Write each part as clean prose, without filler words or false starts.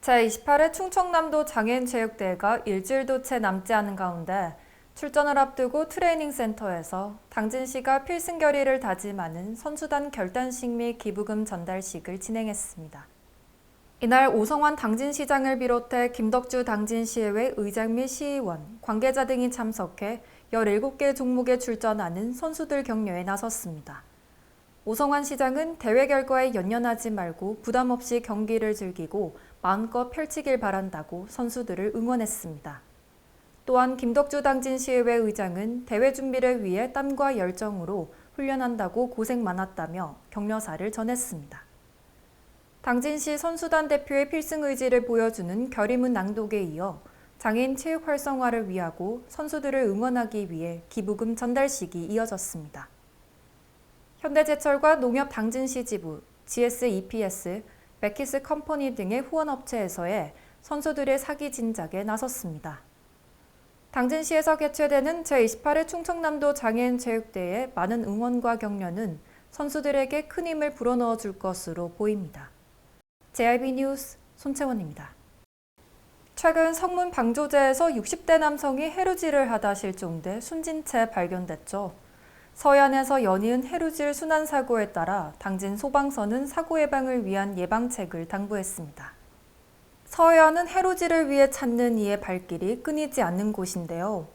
제28회 충청남도 장애인체육대회가 일주일도 채 남지 않은 가운데 출전을 앞두고 트레이닝 센터에서 당진시가 필승 결의를 다짐하는 선수단 결단식 및 기부금 전달식을 진행했습니다. 이날 오성환 당진시장을 비롯해 김덕주 당진시의회 의장 및 시의원, 관계자 등이 참석해 17개 종목에 출전하는 선수들 격려에 나섰습니다. 오성환 시장은 대회 결과에 연연하지 말고 부담 없이 경기를 즐기고 마음껏 펼치길 바란다고 선수들을 응원했습니다. 또한 김덕주 당진시의회 의장은 대회 준비를 위해 땀과 열정으로 훈련한다고 고생 많았다며 격려사를 전했습니다. 당진시 선수단 대표의 필승 의지를 보여주는 결의문 낭독에 이어 장애인 체육 활성화를 위하고 선수들을 응원하기 위해 기부금 전달식이 이어졌습니다. 현대제철과 농협 당진시 지부, GS-EPS, 맥키스 컴퍼니 등의 후원업체에서의 선수들의 사기 진작에 나섰습니다. 당진시에서 개최되는 제28회 충청남도 장애인 체육대회의 많은 응원과 격려는 선수들에게 큰 힘을 불어넣어 줄 것으로 보입니다. JIB 뉴스 손채원입니다. 최근 성문 방조제에서 60대 남성이 해루질을 하다 실종돼 숨진 채 발견됐죠. 서해안에서 연이은 해루질 순환사고에 따라 당진 소방서는 사고 예방을 위한 예방책을 당부했습니다. 서해안은 해루질을 위해 찾는 이의 발길이 끊이지 않는 곳인데요.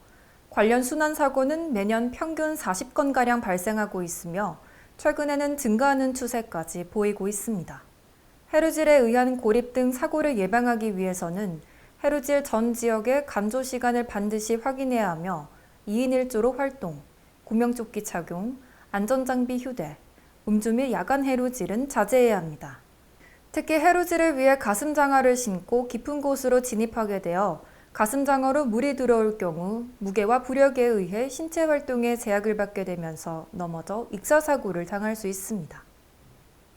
관련 순환사고는 매년 평균 40건가량 발생하고 있으며 최근에는 증가하는 추세까지 보이고 있습니다. 해루질에 의한 고립 등 사고를 예방하기 위해서는 해루질 전 지역의 간조 시간을 반드시 확인해야 하며 2인 1조로 활동, 구명조끼 착용, 안전장비 휴대, 음주 및 야간 해루질은 자제해야 합니다. 특히 해루질을 위해 가슴장화를 신고 깊은 곳으로 진입하게 되어 가슴장어로 물이 들어올 경우 무게와 부력에 의해 신체 활동에 제약을 받게 되면서 넘어져 익사사고를 당할 수 있습니다.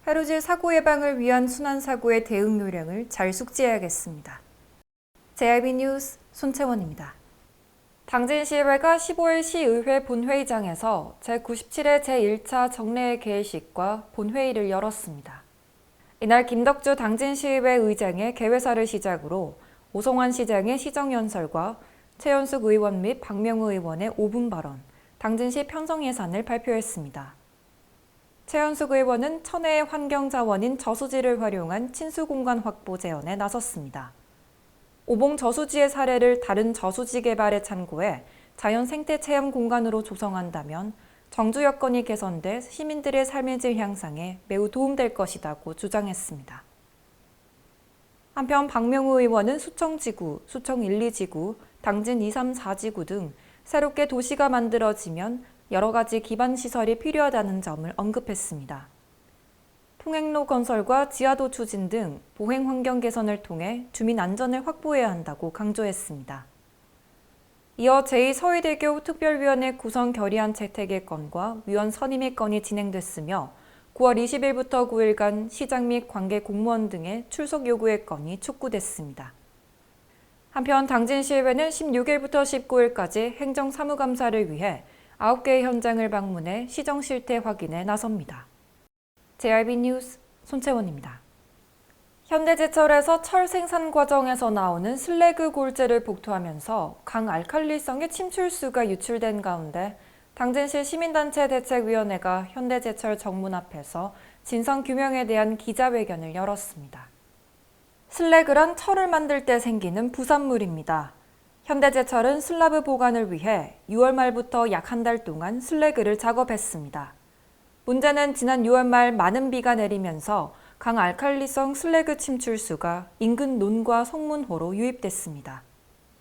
해루질 사고 예방을 위한 순환사고의 대응 요령을 잘 숙지해야겠습니다. JIB 뉴스 손채원입니다. 당진시의회가 15일 시의회 본회의장에서 제97회 제1차 정례회 개회식과 본회의를 열었습니다. 이날 김덕주 당진시의회 의장의 개회사를 시작으로 오성환 시장의 시정연설과 최연숙 의원 및 박명우 의원의 5분 발언, 당진시 편성 예산을 발표했습니다. 최연숙 의원은 천혜의 환경자원인 저수지를 활용한 친수공간 확보 제언에 나섰습니다. 오봉 저수지의 사례를 다른 저수지 개발에 참고해 자연 생태 체험 공간으로 조성한다면 정주 여건이 개선돼 시민들의 삶의 질 향상에 매우 도움될 것이라고 주장했습니다. 한편 박명우 의원은 수청지구, 수청 1, 2지구, 당진 2, 3, 4지구 등 새롭게 도시가 만들어지면 여러 가지 기반 시설이 필요하다는 점을 언급했습니다. 통행로 건설과 지하도 추진 등 보행 환경 개선을 통해 주민 안전을 확보해야 한다고 강조했습니다. 이어 제2서해대교 특별위원회 구성 결의안 채택의 건과 위원 선임의 건이 진행됐으며 9월 20일부터 9일간 시장 및 관계 공무원 등의 출석 요구의 건이 촉구됐습니다. 한편 당진시의회는 16일부터 19일까지 행정사무감사를 위해 9개의 현장을 방문해 시정 실태 확인에 나섭니다. JIB 뉴스 손채원입니다. 현대제철에서 철 생산 과정에서 나오는 슬래그 골재를 복토하면서 강알칼리성의 침출수가 유출된 가운데 당진시 시민단체 대책위원회가 현대제철 정문 앞에서 진상규명에 대한 기자회견을 열었습니다. 슬래그란 철을 만들 때 생기는 부산물입니다. 현대제철은 슬라브 보관을 위해 6월 말부터 약 한 달 동안 슬래그를 작업했습니다. 문제는 지난 6월 말 많은 비가 내리면서 강알칼리성 슬래그 침출수가 인근 논과 성문호로 유입됐습니다.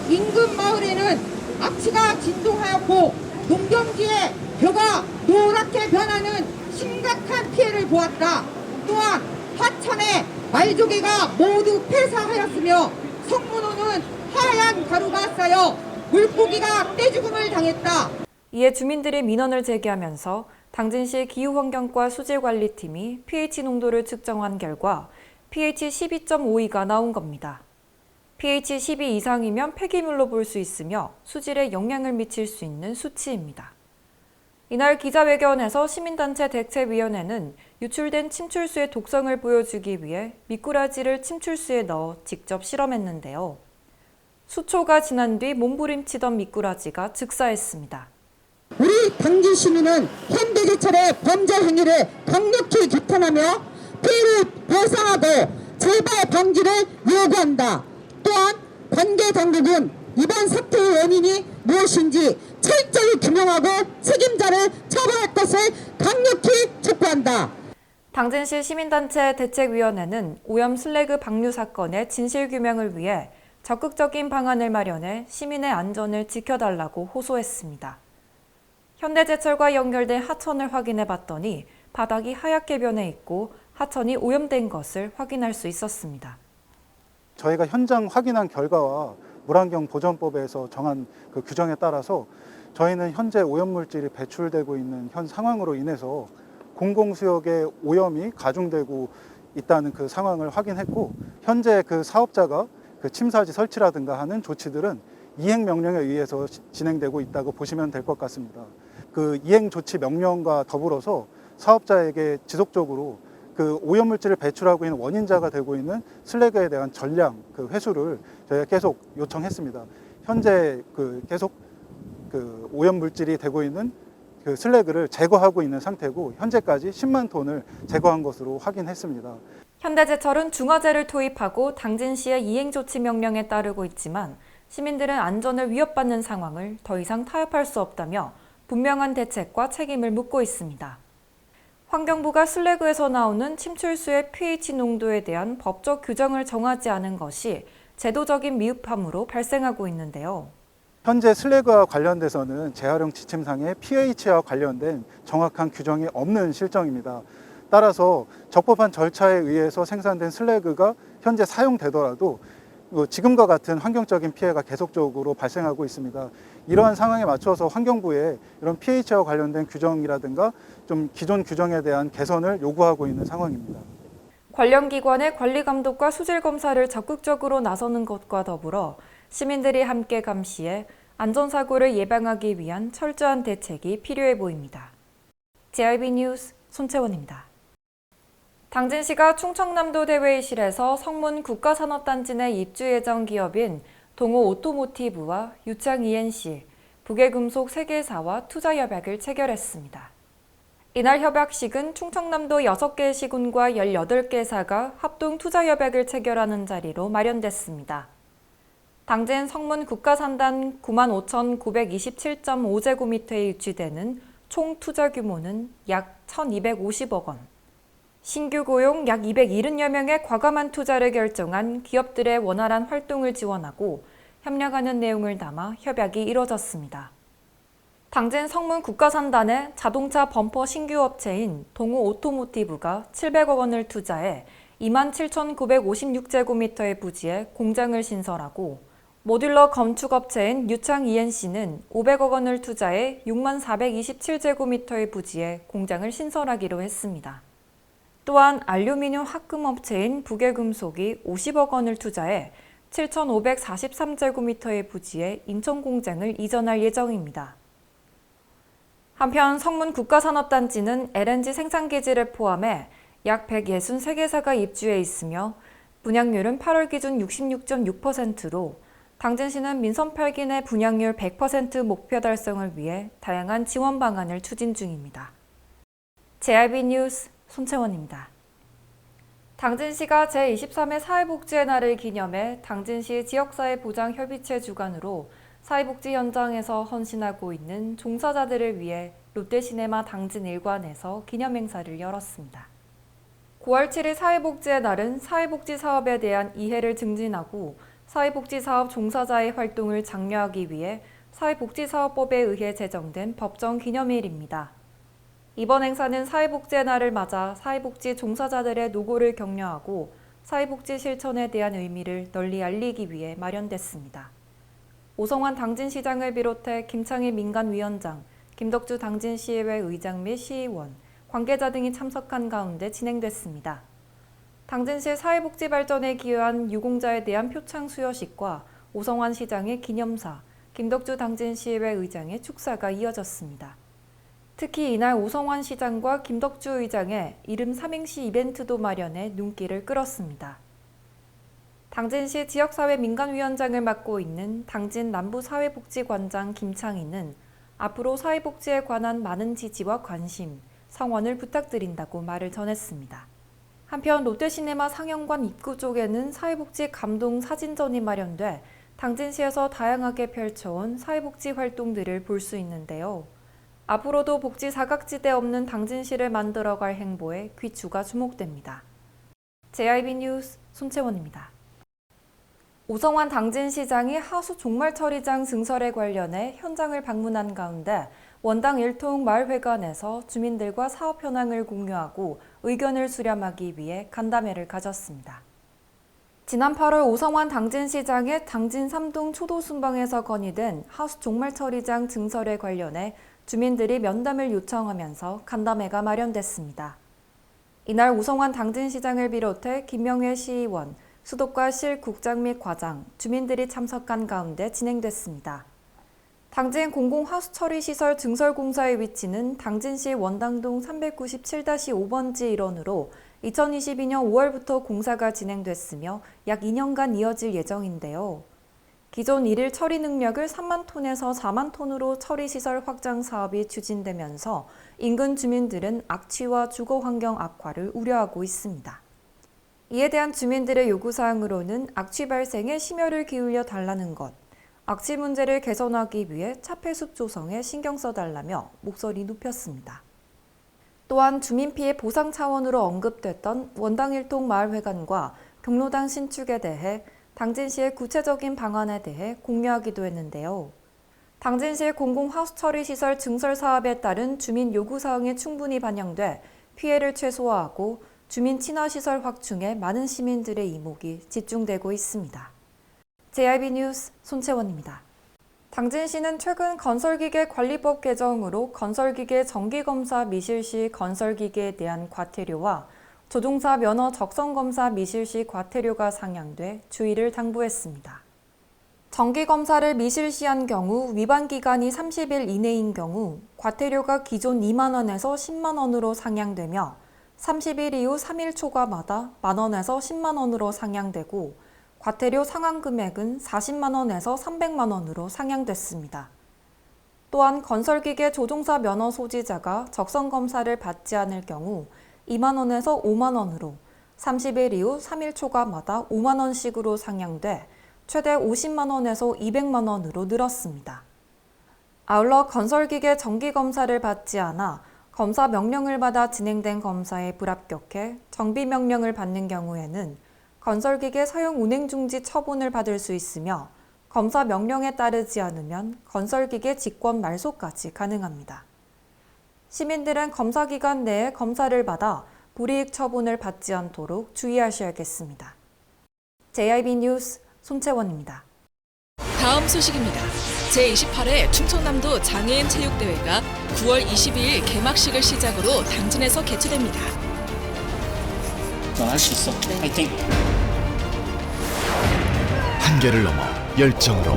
인근 마을에는 악취가 진동하였고 농경지의 벼가 노랗게 변하는 심각한 피해를 보았다. 또한 하천의 말조개가 모두 폐사하였으며 성문호는 하얀 가루가 쌓여 물고기가 떼죽음을 당했다. 이에 주민들이 민원을 제기하면서 당진시 기후환경과 수질관리팀이 pH 농도를 측정한 결과 pH 12.52가 나온 겁니다. pH 12 이상이면 폐기물로 볼 수 있으며 수질에 영향을 미칠 수 있는 수치입니다. 이날 기자회견에서 시민단체 대책위원회는 유출된 침출수의 독성을 보여주기 위해 미꾸라지를 침출수에 넣어 직접 실험했는데요. 수초가 지난 뒤 몸부림치던 미꾸라지가 즉사했습니다. 우리 당진 시민은 현대제철의 범죄 행위를 강력히 규탄하며 피해를 보상하고 재발 방지를 요구한다. 또한 관계 당국은 이번 사태의 원인이 무엇인지 철저히 규명하고 책임자를 처벌할 것을 강력히 촉구한다. 당진시 시민단체 대책위원회는 오염 슬래그 방류 사건의 진실규명을 위해 적극적인 방안을 마련해 시민의 안전을 지켜달라고 호소했습니다. 현대제철과 연결된 하천을 확인해봤더니 바닥이 하얗게 변해 있고 하천이 오염된 것을 확인할 수 있었습니다. 저희가 현장 확인한 결과와 물환경 보전법에서 정한 그 규정에 따라서 저희는 현재 오염물질이 배출되고 있는 현 상황으로 인해서 공공수역의 오염이 가중되고 있다는 그 상황을 확인했고, 현재 그 사업자가 그 침사지 설치라든가 하는 조치들은 이행 명령에 의해서 진행되고 있다고 보시면 될 것 같습니다. 그 이행 조치 명령과 더불어서 사업자에게 지속적으로 그 오염물질을 배출하고 있는 원인자가 되고 있는 슬래그에 대한 전량 그 회수를 저희가 계속 요청했습니다. 현재 그 계속 그 오염물질이 되고 있는 그 슬래그를 제거하고 있는 상태고, 현재까지 10만 톤을 제거한 것으로 확인했습니다. 현대제철은 중화제를 투입하고 당진시의 이행조치 명령에 따르고 있지만 시민들은 안전을 위협받는 상황을 더 이상 타협할 수 없다며 분명한 대책과 책임을 묻고 있습니다. 환경부가 슬래그에서 나오는 침출수의 pH 농도에 대한 법적 규정을 정하지 않은 것이 제도적인 미흡함으로 발생하고 있는데요. 현재 슬래그와 관련돼서는 재활용 지침상에 pH와 관련된 정확한 규정이 없는 실정입니다. 따라서 적법한 절차에 의해서 생산된 슬래그가 현재 사용되더라도 지금과 같은 환경적인 피해가 계속적으로 발생하고 있습니다. 이러한 상황에 맞춰서 환경부에 이런 pH와 관련된 규정이라든가 좀 기존 규정에 대한 개선을 요구하고 있는 상황입니다. 관련 기관의 관리 감독과 수질 검사를 적극적으로 나서는 것과 더불어 시민들이 함께 감시해 안전사고를 예방하기 위한 철저한 대책이 필요해 보입니다. JIB 뉴스 손채원입니다. 당진시가 충청남도 대회의실에서 성문 국가산업단지 내 입주 예정 기업인 동호 오토모티브와 유창 ENC, 북해금속 세계사와 투자협약을 체결했습니다. 이날 협약식은 충청남도 6개 시군과 18개사가 합동 투자협약을 체결하는 자리로 마련됐습니다. 당진 성문 국가산단 95,927.5제곱미터에 유치되는 총 투자 규모는 약 1,250억 원. 신규 고용 약 270여 명의 과감한 투자를 결정한 기업들의 원활한 활동을 지원하고 협력하는 내용을 담아 협약이 이뤄졌습니다. 당진 성문 국가산단의 자동차 범퍼 신규 업체인 동호 오토모티브가 700억 원을 투자해 27,956제곱미터의 부지에 공장을 신설하고, 모듈러 건축업체인 유창 ENC는 500억 원을 투자해 6427제곱미터의 부지에 공장을 신설하기로 했습니다. 또한 알루미늄 합금업체인 북해금속이 50억 원을 투자해 7,543제곱미터의 부지에 인천공장을 이전할 예정입니다. 한편 성문 국가산업단지는 LNG 생산기지를 포함해 약 163개사가 입주해 있으며 분양률은 8월 기준 66.6%로 당진시는 민선 8기 내 분양률 100% 목표 달성을 위해 다양한 지원 방안을 추진 중입니다. JIB 뉴스 손채원입니다. 당진시가 제23회 사회복지의 날을 기념해 당진시 지역사회보장협의체 주관으로 사회복지 현장에서 헌신하고 있는 종사자들을 위해 롯데시네마 당진 1관에서 기념행사를 열었습니다. 9월 7일 사회복지의 날은 사회복지 사업에 대한 이해를 증진하고 사회복지사업 종사자의 활동을 장려하기 위해 사회복지사업법에 의해 제정된 법정 기념일입니다. 이번 행사는 사회복지의 날을 맞아 사회복지 종사자들의 노고를 격려하고 사회복지 실천에 대한 의미를 널리 알리기 위해 마련됐습니다. 오성환 당진시장을 비롯해 김창희 민간위원장, 김덕주 당진시의회 의장 및 시의원, 관계자 등이 참석한 가운데 진행됐습니다. 당진시 사회복지 발전에 기여한 유공자에 대한 표창 수여식과 오성환 시장의 기념사, 김덕주 당진시의회 의장의 축사가 이어졌습니다. 특히 이날 오성환 시장과 김덕주 의장의 이름 삼행시 이벤트도 마련해 눈길을 끌었습니다. 당진시 지역사회 민간위원장을 맡고 있는 당진 남부사회복지관장 김창희는 앞으로 사회복지에 관한 많은 지지와 관심, 성원을 부탁드린다고 말을 전했습니다. 한편 롯데시네마 상영관 입구 쪽에는 사회복지 감동 사진전이 마련돼 당진시에서 다양하게 펼쳐온 사회복지 활동들을 볼 수 있는데요. 앞으로도 복지 사각지대 없는 당진시를 만들어갈 행보에 귀추가 주목됩니다. JIB 뉴스 손채원입니다. 오성환 당진시장이 하수 종말처리장 증설에 관련해 현장을 방문한 가운데 원당 일통 마을회관에서 주민들과 사업 현황을 공유하고 의견을 수렴하기 위해 간담회를 가졌습니다. 지난 8월 오성환 당진시장의 당진 3동 초도순방에서 건의된 하수 종말처리장 증설에 관련해 주민들이 면담을 요청하면서 간담회가 마련됐습니다. 이날 오성환 당진시장을 비롯해 김명회 시의원, 수도과 실 국장 및 과장, 주민들이 참석한 가운데 진행됐습니다. 당진 공공하수처리시설 증설공사의 위치는 당진시 원당동 397-5번지 일원으로 2022년 5월부터 공사가 진행됐으며 약 2년간 이어질 예정인데요. 기존 1일 처리 능력을 3만 톤에서 4만 톤으로 처리시설 확장 사업이 추진되면서 인근 주민들은 악취와 주거환경 악화를 우려하고 있습니다. 이에 대한 주민들의 요구사항으로는 악취 발생에 심혈을 기울여 달라는 것, 악취 문제를 개선하기 위해 차폐숲 조성에 신경 써달라며 목소리 높였습니다. 또한 주민 피해 보상 차원으로 언급됐던 원당 일통 마을회관과 경로당 신축에 대해 당진시의 구체적인 방안에 대해 공유하기도 했는데요. 당진시의 공공하수처리시설 증설 사업에 따른 주민 요구사항이 충분히 반영돼 피해를 최소화하고 주민 친화시설 확충에 많은 시민들의 이목이 집중되고 있습니다. JIB 뉴스 손채원입니다. 당진시는 최근 건설기계관리법 개정으로 건설기계 정기검사 미실시 건설기계에 대한 과태료와 조종사 면허 적성검사 미실시 과태료가 상향돼 주의를 당부했습니다. 정기검사를 미실시한 경우 위반 기간이 30일 이내인 경우 과태료가 기존 2만 원에서 10만 원으로 상향되며 30일 이후 3일 초과마다 만 원에서 10만 원으로 상향되고 과태료 상환 금액은 40만 원에서 300만 원으로 상향됐습니다. 또한 건설기계 조종사 면허 소지자가 적성검사를 받지 않을 경우 2만 원에서 5만 원으로 30일 이후 3일 초과마다 5만 원씩으로 상향돼 최대 50만 원에서 200만 원으로 늘었습니다. 아울러 건설기계 정기검사를 받지 않아 검사 명령을 받아 진행된 검사에 불합격해 정비 명령을 받는 경우에는 건설기계 사용 운행 중지 처분을 받을 수 있으며 검사 명령에 따르지 않으면 건설기계 직권 말소까지 가능합니다. 시민들은 검사 기간 내에 검사를 받아 불이익 처분을 받지 않도록 주의하셔야겠습니다. JIB 뉴스 손채원입니다. 다음 소식입니다. 제28회 충청남도 장애인 체육대회가 9월 22일 개막식을 시작으로 당진에서 개최됩니다. 너 할 수 있어. 파이팅! 한계를 넘어 열정으로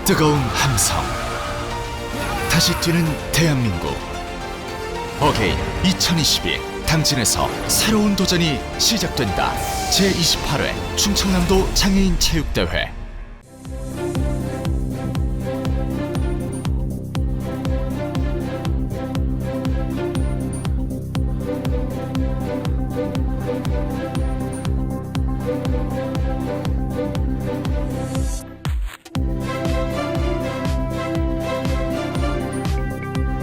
뜨거운 함성 다시 뛰는 대한민국 어게인 2022 당진에서 새로운 도전이 시작된다. 제28회 충청남도 장애인 체육대회